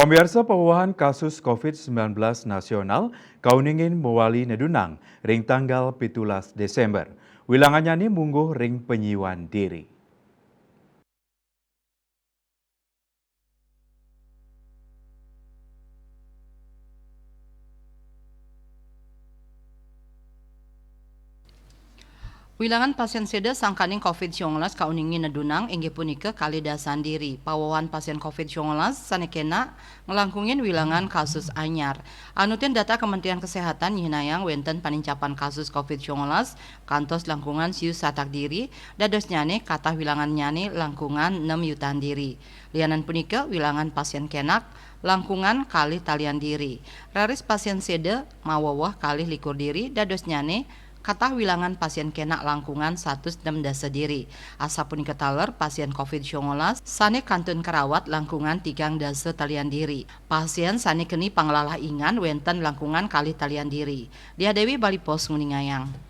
Pemirsa pewahan kasus COVID-19 nasional kauningin mewali nedunang ring tanggal 17 Desember. Wilangannya ini mungguh ring penyiwan diri. Wilangan pasien seda sangkaning COVID-19 kauningin nedunang inggih punika kalidasan diri. Pawawan pasien COVID-19 sanekena ngelangkungin wilangan kasus anyar. Anutin data Kementerian Kesehatan nyinayang wenten panincapan kasus COVID-19 kantos langkungan siu satak diri dados nyane kata wilangan nyane langkungan 6 yutan diri. Lianan punika wilangan pasien kenak langkungan kali talian diri. Raris pasien seda mawawah kali likur diri dados nyane kata wilangan pasien kena langkungan 106 dasa diri. Asa punika taler pasien COVID-19 sane kantun kerawat langkungan 3 dasa talian diri. Pasien sane keni panglalah ingan wenten langkungan kali talian diri. Dia Dewi Bali Pos Nguningayang.